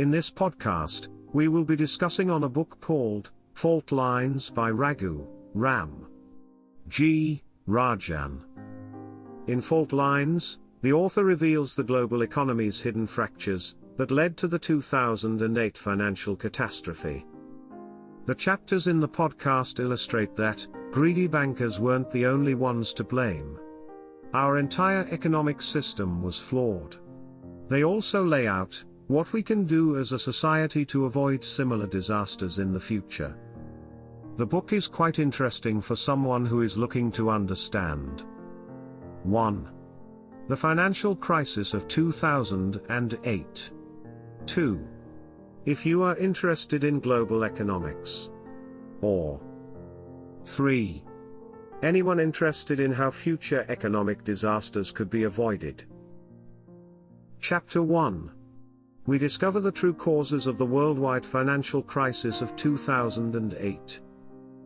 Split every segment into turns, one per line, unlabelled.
In this podcast, we will be discussing on a book called Fault Lines by Raghuram G Rajan. In Fault Lines, the author reveals the global economy's hidden fractures that led to the 2008 financial catastrophe. The chapters in the podcast illustrate that greedy bankers weren't the only ones to blame. Our entire economic system was flawed. They also lay out what we can do as a society to avoid similar disasters in the future. The book is quite interesting for someone who is looking to understand 1. The financial crisis of 2008. 2. If you are interested in global economics. Or 3. Anyone interested in how future economic disasters could be avoided. Chapter 1. We discover the true causes of the worldwide financial crisis of 2008.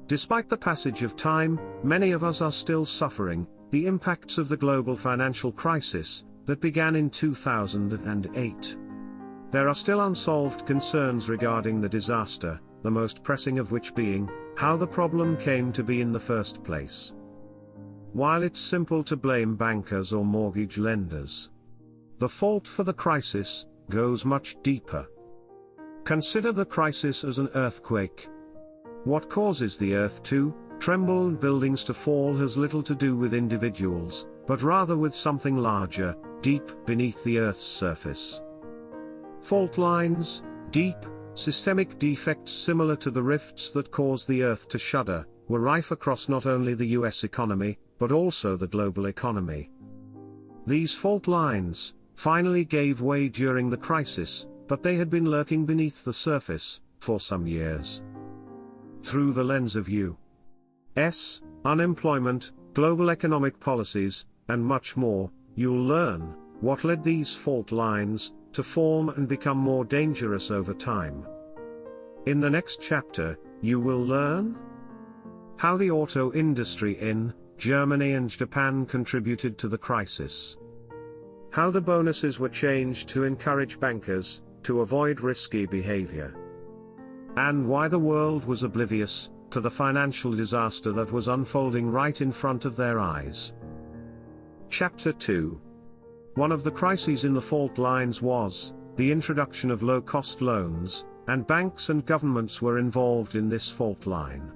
Despite the passage of time, many of us are still suffering the impacts of the global financial crisis that began in 2008. There are still unsolved concerns regarding the disaster, the most pressing of which being how the problem came to be in the first place. While it's simple to blame bankers or mortgage lenders, the fault for the crisis goes much deeper. Consider the crisis as an earthquake. What causes the earth to tremble and buildings to fall has little to do with individuals, but rather with something larger, deep beneath the Earth's surface. Fault lines, deep, systemic defects similar to the rifts that caused the Earth to shudder, were rife across not only the US economy, but also the global economy. These fault lines finally gave way during the crisis, but they had been lurking beneath the surface for some years. Through the lens of U.S. unemployment, global economic policies, and much more, you'll learn what led these fault lines to form and become more dangerous over time. In the next chapter, you will learn how the auto industry in Germany and Japan contributed to the crisis, how the bonuses were changed to encourage bankers to avoid risky behavior, and why the world was oblivious to the financial disaster that was unfolding right in front of their eyes. Chapter 2. One of the crises in the fault lines was the introduction of low-cost loans, and banks and governments were involved in this fault line.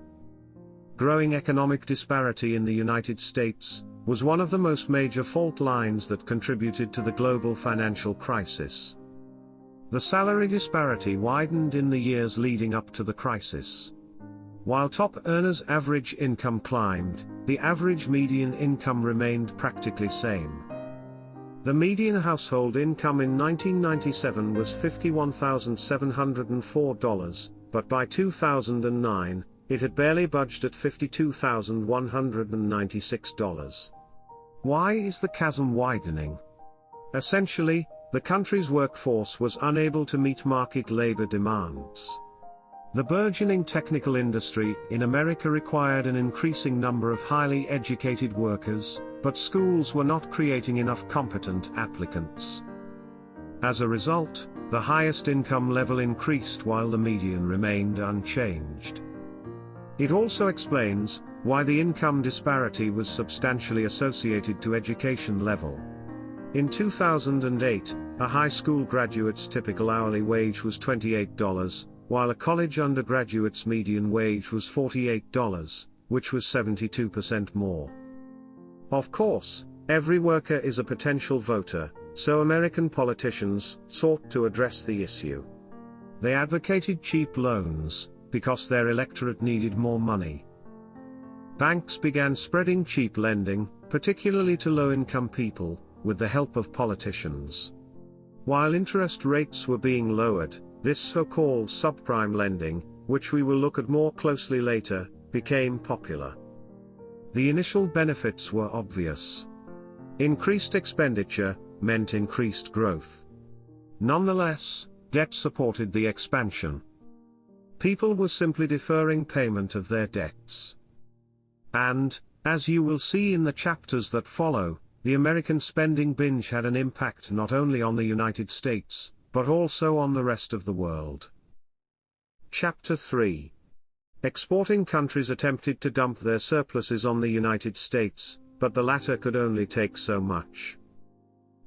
Growing economic disparity in the United States was one of the most major fault lines that contributed to the global financial crisis. The salary disparity widened in the years leading up to the crisis. While top earners' average income climbed, the average median income remained practically same. The median household income in 1997 was $51,704, but by 2009, it had barely budged at $52,196. Why is the chasm widening? Essentially, the country's workforce was unable to meet market labor demands. The burgeoning technical industry in America required an increasing number of highly educated workers, but schools were not creating enough competent applicants. As a result, the highest income level increased while the median remained unchanged. It also explains why the income disparity was substantially associated to education level. In 2008, a high school graduate's typical hourly wage was $28, while a college undergraduate's median wage was $48, which was 72% more. Of course, every worker is a potential voter, so American politicians sought to address the issue. They advocated cheap loans, because their electorate needed more money. Banks began spreading cheap lending, particularly to low-income people, with the help of politicians. While interest rates were being lowered, this so-called subprime lending, which we will look at more closely later, became popular. The initial benefits were obvious. Increased expenditure meant increased growth. Nonetheless, debt supported the expansion. People were simply deferring payment of their debts. And, as you will see in the chapters that follow, the American spending binge had an impact not only on the United States, but also on the rest of the world. Chapter 3. Exporting countries attempted to dump their surpluses on the United States, but the latter could only take so much.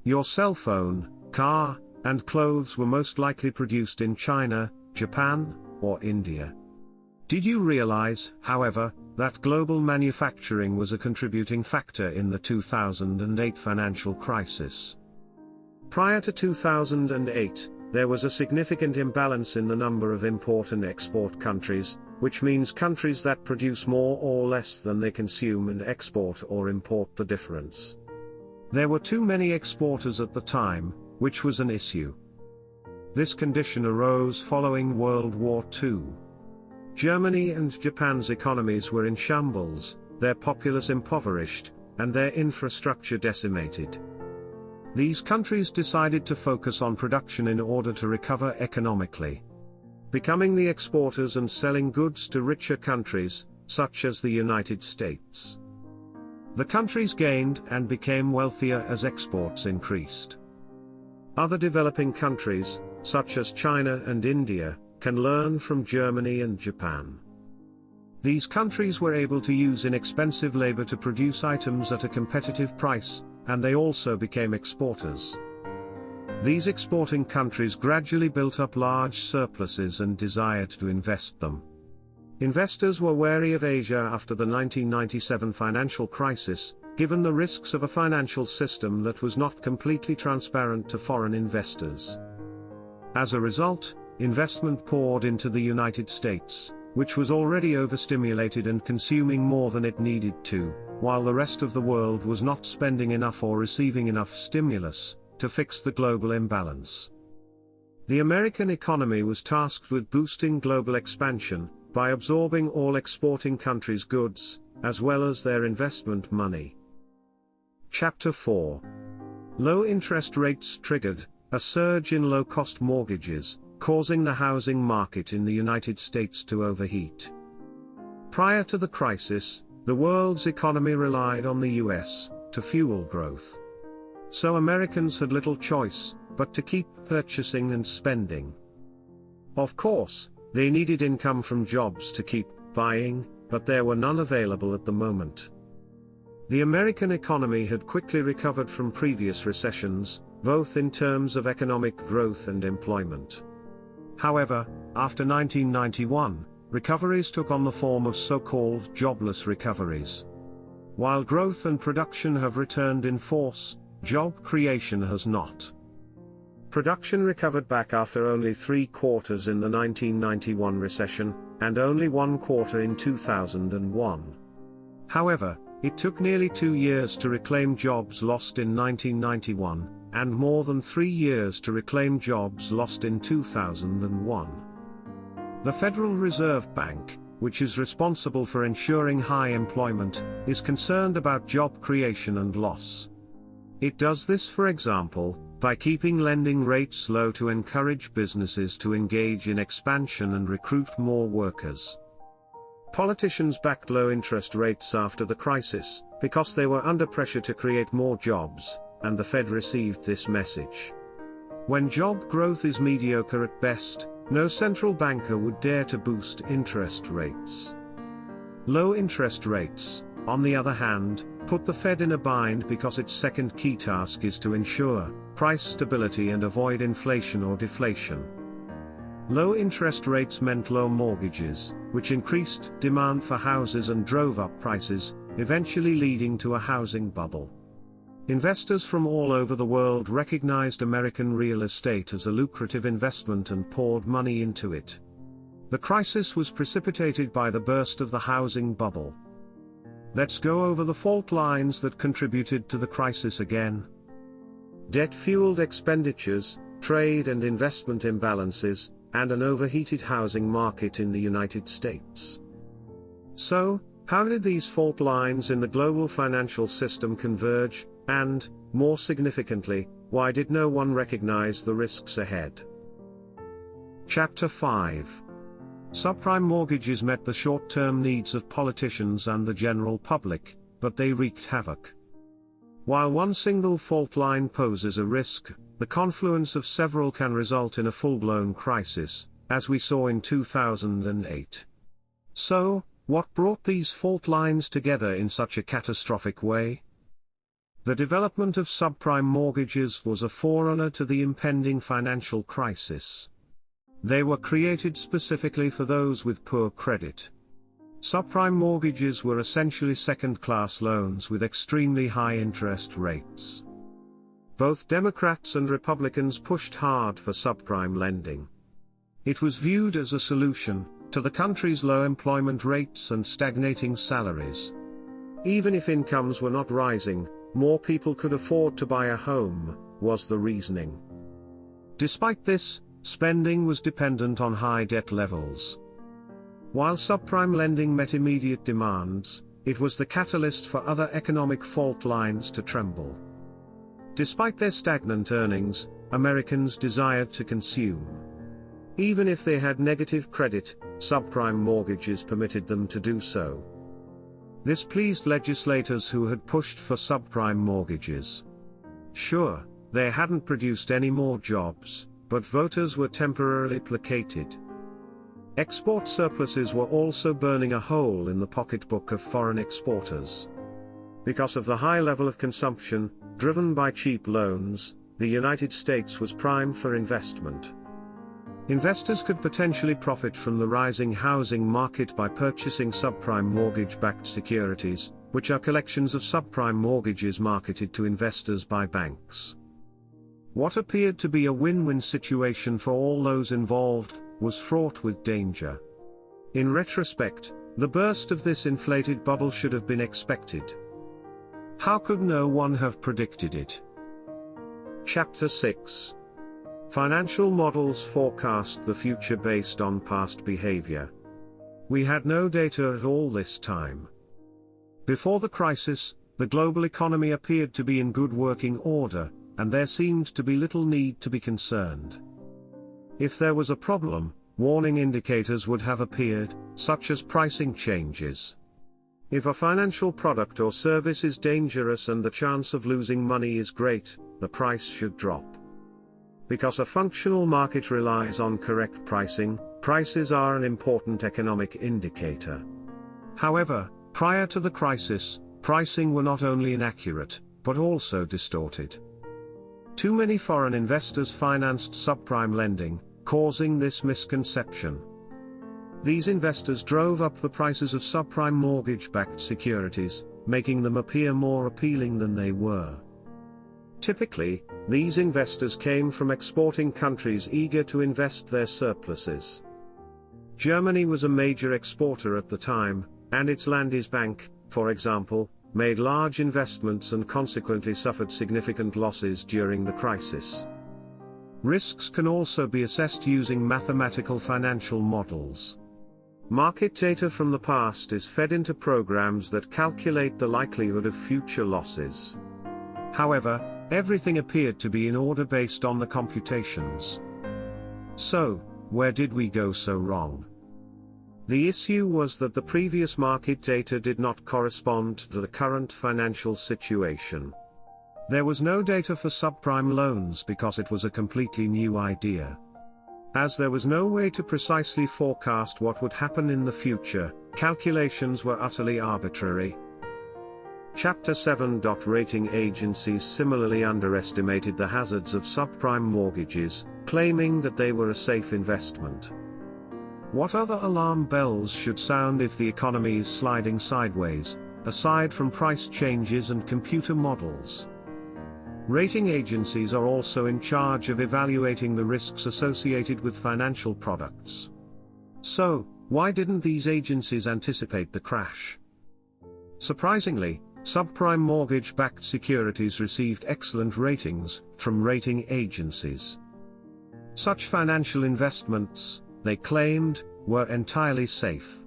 Your cell phone, car, and clothes were most likely produced in China, Japan, or India. Did you realize, however, that global manufacturing was a contributing factor in the 2008 financial crisis? Prior to 2008, there was a significant imbalance in the number of import and export countries, which means countries that produce more or less than they consume and export or import the difference. There were too many exporters at the time, which was an issue. This condition arose following World War II. Germany and Japan's economies were in shambles, their populace impoverished, and their infrastructure decimated. These countries decided to focus on production in order to recover economically, becoming the exporters and selling goods to richer countries, such as the United States. The countries gained and became wealthier as exports increased. Other developing countries, such as China and India, can learn from Germany and Japan. These countries were able to use inexpensive labor to produce items at a competitive price, and they also became exporters. These exporting countries gradually built up large surpluses and desired to invest them. Investors were wary of Asia after the 1997 financial crisis, given the risks of a financial system that was not completely transparent to foreign investors. As a result, investment poured into the United States, which was already overstimulated and consuming more than it needed to, while the rest of the world was not spending enough or receiving enough stimulus to fix the global imbalance. The American economy was tasked with boosting global expansion by absorbing all exporting countries' goods, as well as their investment money. Chapter 4. Low interest rates triggered a surge in low-cost mortgages, causing the housing market in the United States to overheat. Prior to the crisis, the world's economy relied on the US to fuel growth. So Americans had little choice but to keep purchasing and spending. Of course, they needed income from jobs to keep buying, but there were none available at the moment. The American economy had quickly recovered from previous recessions, both in terms of economic growth and employment. However, after 1991, recoveries took on the form of so-called jobless recoveries. While growth and production have returned in force, job creation has not. Production recovered back after only 3 quarters in the 1991 recession, and only 1 quarter in 2001. However, it took nearly 2 years to reclaim jobs lost in 1991, and more than 3 years to reclaim jobs lost in 2001. The Federal Reserve Bank, which is responsible for ensuring high employment, is concerned about job creation and loss. It does this, for example, by keeping lending rates low to encourage businesses to engage in expansion and recruit more workers. Politicians backed low interest rates after the crisis, because they were under pressure to create more jobs, and the Fed received this message. When job growth is mediocre at best, no central banker would dare to boost interest rates. Low interest rates, on the other hand, put the Fed in a bind because its second key task is to ensure price stability and avoid inflation or deflation. Low interest rates meant low mortgages, which increased demand for houses and drove up prices, eventually leading to a housing bubble. Investors from all over the world recognized American real estate as a lucrative investment and poured money into it. The crisis was precipitated by the burst of the housing bubble. Let's go over the fault lines that contributed to the crisis again. Debt-fueled expenditures, trade and investment imbalances, and an overheated housing market in the United States. So, how did these fault lines in the global financial system converge, and, more significantly, why did no one recognize the risks ahead? Chapter 5. Subprime mortgages met the short-term needs of politicians and the general public, but they wreaked havoc. While one single fault line poses a risk, the confluence of several can result in a full-blown crisis, as we saw in 2008. So, what brought these fault lines together in such a catastrophic way? The development of subprime mortgages was a forerunner to the impending financial crisis. They were created specifically for those with poor credit. Subprime mortgages were essentially second-class loans with extremely high interest rates. Both Democrats and Republicans pushed hard for subprime lending. It was viewed as a solution to the country's low employment rates and stagnating salaries. Even if incomes were not rising, more people could afford to buy a home, was the reasoning. Despite this, spending was dependent on high debt levels. While subprime lending met immediate demands, it was the catalyst for other economic fault lines to tremble. Despite their stagnant earnings, Americans desired to consume. Even if they had negative credit, subprime mortgages permitted them to do so. This pleased legislators who had pushed for subprime mortgages. Sure, they hadn't produced any more jobs, but voters were temporarily placated. Export surpluses were also burning a hole in the pocketbook of foreign exporters. Because of the high level of consumption, driven by cheap loans, the United States was primed for investment. Investors could potentially profit from the rising housing market by purchasing subprime mortgage-backed securities, which are collections of subprime mortgages marketed to investors by banks. What appeared to be a win-win situation for all those involved was fraught with danger. In retrospect, the burst of this inflated bubble should have been expected. How could no one have predicted it? Chapter 6. Financial models forecast the future based on past behavior. We had no data at all this time. Before the crisis, the global economy appeared to be in good working order, and there seemed to be little need to be concerned. If there was a problem, warning indicators would have appeared, such as pricing changes. If a financial product or service is dangerous and the chance of losing money is great, the price should drop. Because a functional market relies on correct pricing, prices are an important economic indicator. However, prior to the crisis, pricing were not only inaccurate, but also distorted. Too many foreign investors financed subprime lending, causing this misconception. These investors drove up the prices of subprime mortgage-backed securities, making them appear more appealing than they were. Typically, these investors came from exporting countries eager to invest their surpluses. Germany was a major exporter at the time, and its Landesbank, for example, made large investments and consequently suffered significant losses during the crisis. Risks can also be assessed using mathematical financial models. Market data from the past is fed into programs that calculate the likelihood of future losses. However, everything appeared to be in order based on the computations. So, where did we go so wrong? The issue was that the previous market data did not correspond to the current financial situation. There was no data for subprime loans because it was a completely new idea. As there was no way to precisely forecast what would happen in the future, calculations were utterly arbitrary. Chapter 7. Rating agencies similarly underestimated the hazards of subprime mortgages, claiming that they were a safe investment. What other alarm bells should sound if the economy is sliding sideways, aside from price changes and computer models? Rating agencies are also in charge of evaluating the risks associated with financial products. So, why didn't these agencies anticipate the crash? Surprisingly, subprime mortgage-backed securities received excellent ratings from rating agencies. Such financial investments, they claimed, were entirely safe.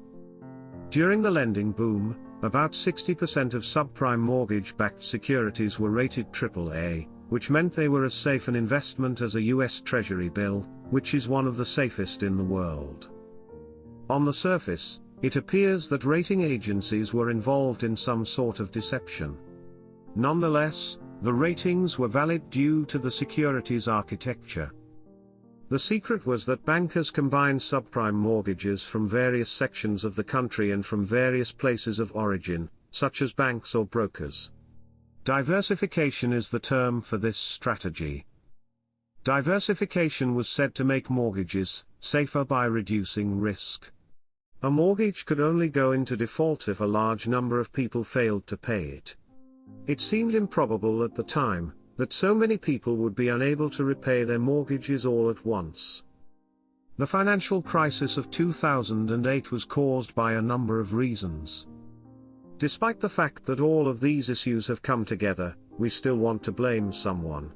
During the lending boom, about 60% of subprime mortgage-backed securities were rated AAA, which meant they were as safe an investment as a US Treasury bill, which is one of the safest in the world. On the surface, it appears that rating agencies were involved in some sort of deception. Nonetheless, the ratings were valid due to the securities architecture. The secret was that bankers combined subprime mortgages from various sections of the country and from various places of origin, such as banks or brokers. Diversification is the term for this strategy. Diversification was said to make mortgages safer by reducing risk. A mortgage could only go into default if a large number of people failed to pay it. It seemed improbable at the time that so many people would be unable to repay their mortgages all at once. The financial crisis of 2008 was caused by a number of reasons. Despite the fact that all of these issues have come together, we still want to blame someone.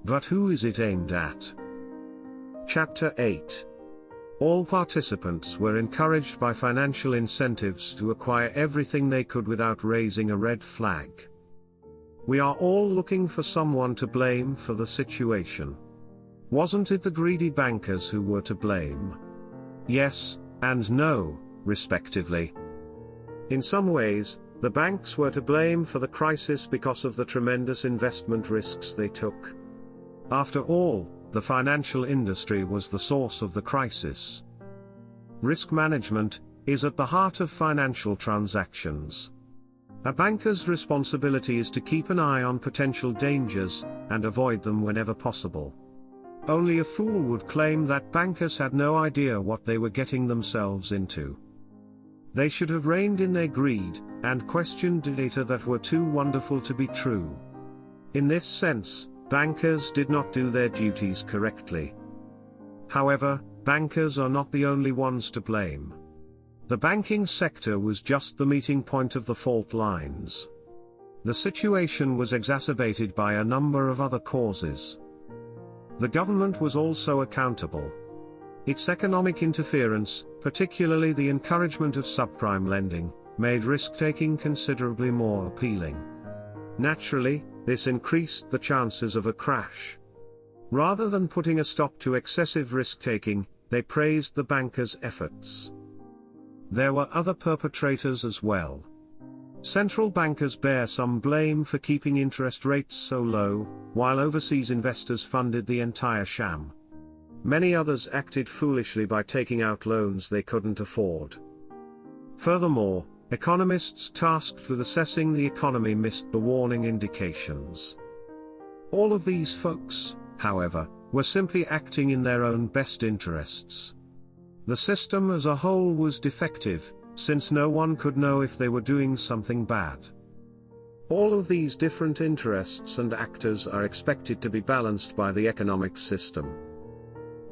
But who is it aimed at? Chapter 8. All participants were encouraged by financial incentives to acquire everything they could without raising a red flag. We are all looking for someone to blame for the situation. Wasn't it the greedy bankers who were to blame? Yes, and no, respectively. In some ways, the banks were to blame for the crisis because of the tremendous investment risks they took. After all, the financial industry was the source of the crisis. Risk management is at the heart of financial transactions. A banker's responsibility is to keep an eye on potential dangers, and avoid them whenever possible. Only a fool would claim that bankers had no idea what they were getting themselves into. They should have reined in their greed, and questioned data that were too wonderful to be true. In this sense, bankers did not do their duties correctly. However, bankers are not the only ones to blame. The banking sector was just the meeting point of the fault lines. The situation was exacerbated by a number of other causes. The government was also accountable. Its economic interference, particularly the encouragement of subprime lending, made risk-taking considerably more appealing. Naturally, this increased the chances of a crash. Rather than putting a stop to excessive risk-taking, they praised the bankers' efforts. There were other perpetrators as well. Central bankers bear some blame for keeping interest rates so low, while overseas investors funded the entire sham. Many others acted foolishly by taking out loans they couldn't afford. Furthermore, economists tasked with assessing the economy missed the warning indications. All of these folks, however, were simply acting in their own best interests. The system as a whole was defective, since no one could know if they were doing something bad. All of these different interests and actors are expected to be balanced by the economic system.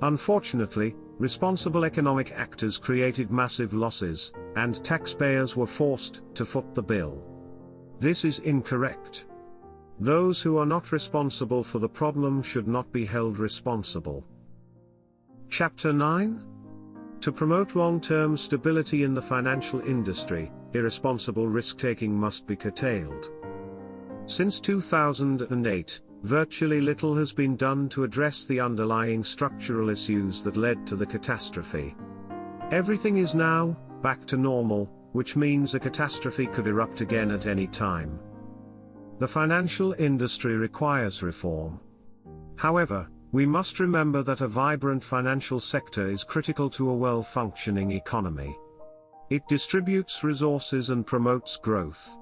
Unfortunately, responsible economic actors created massive losses, and taxpayers were forced to foot the bill. This is incorrect. Those who are not responsible for the problem should not be held responsible. Chapter 9. To promote long-term stability in the financial industry, irresponsible risk-taking must be curtailed. Since 2008, virtually little has been done to address the underlying structural issues that led to the catastrophe. Everything is now back to normal, which means a catastrophe could erupt again at any time. The financial industry requires reform. However, we must remember that a vibrant financial sector is critical to a well-functioning economy. It distributes resources and promotes growth.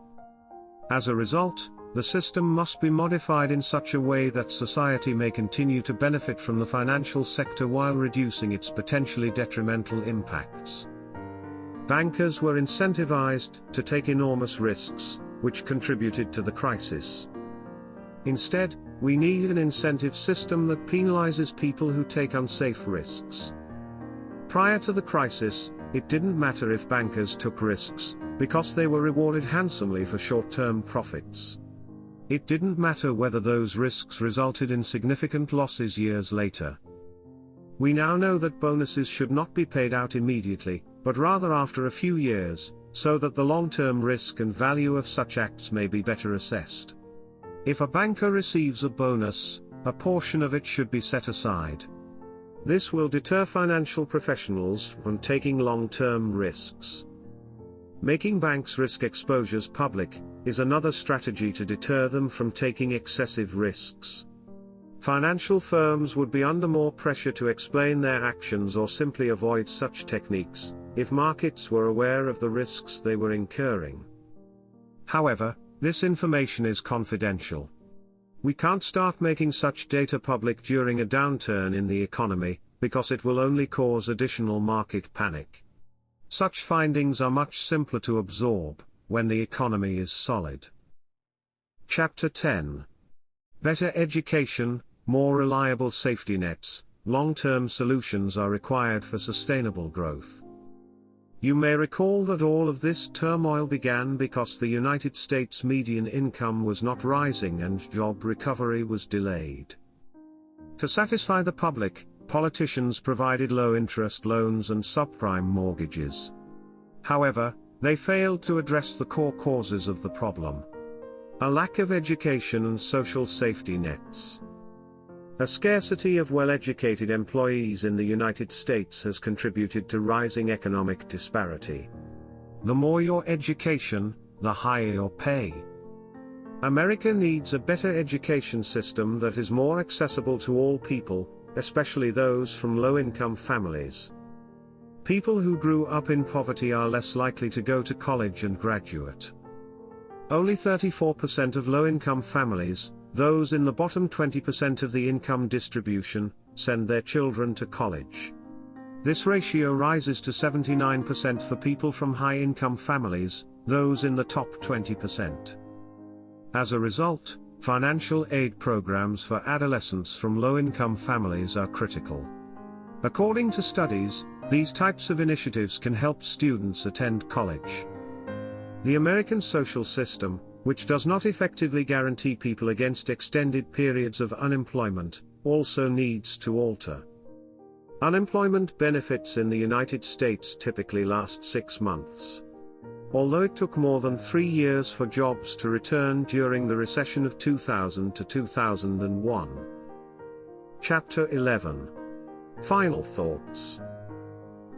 As a result, the system must be modified in such a way that society may continue to benefit from the financial sector while reducing its potentially detrimental impacts. Bankers were incentivized to take enormous risks, which contributed to the crisis. Instead, we need an incentive system that penalizes people who take unsafe risks. Prior to the crisis, it didn't matter if bankers took risks, because they were rewarded handsomely for short-term profits. It didn't matter whether those risks resulted in significant losses years later. We now know that bonuses should not be paid out immediately, but rather after a few years, so that the long-term risk and value of such acts may be better assessed. If a banker receives a bonus, a portion of it should be set aside. This will deter financial professionals from taking long-term risks. Making banks' risk exposures public is another strategy to deter them from taking excessive risks. Financial firms would be under more pressure to explain their actions or simply avoid such techniques, if markets were aware of the risks they were incurring. However, this information is confidential. We can't start making such data public during a downturn in the economy, because it will only cause additional market panic. Such findings are much simpler to absorb when the economy is solid. Chapter 10. Better education, more reliable safety nets, long-term solutions are required for sustainable growth. You may recall that all of this turmoil began because the United States median income was not rising and job recovery was delayed. To satisfy the public, politicians provided low-interest loans and subprime mortgages. However, they failed to address the core causes of the problem: a lack of education and social safety nets. A scarcity of well-educated employees in the United States has contributed to rising economic disparity. The more your education, the higher your pay. America needs a better education system that is more accessible to all people, especially those from low-income families. People who grew up in poverty are less likely to go to college and graduate. Only 34% of low-income families, those in the bottom 20% of the income distribution, send their children to college. This ratio rises to 79% for people from high-income families, those in the top 20%. As a result, financial aid programs for adolescents from low-income families are critical. According to studies, these types of initiatives can help students attend college. The American social system, which does not effectively guarantee people against extended periods of unemployment, also needs to alter. Unemployment benefits in the United States typically last 6 months. Although it took more than 3 years for jobs to return during the recession of 2000 to 2001. Chapter 11. Final thoughts.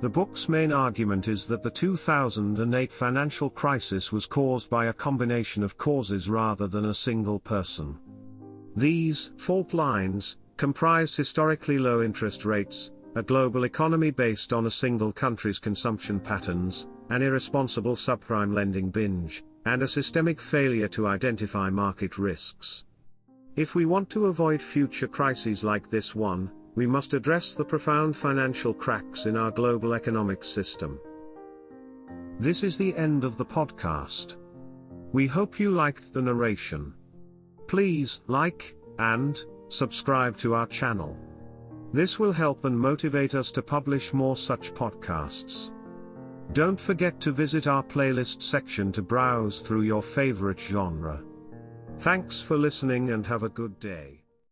The book's main argument is that the 2008 financial crisis was caused by a combination of causes rather than a single person. These fault lines comprised historically low interest rates, a global economy based on a single country's consumption patterns, an irresponsible subprime lending binge, and a systemic failure to identify market risks. If we want to avoid future crises like this one, we must address the profound financial cracks in our global economic system. This is the end of the podcast. We hope you liked the narration. Please like and subscribe to our channel. This will help and motivate us to publish more such podcasts. Don't forget to visit our playlist section to browse through your favorite genre. Thanks for listening and have a good day.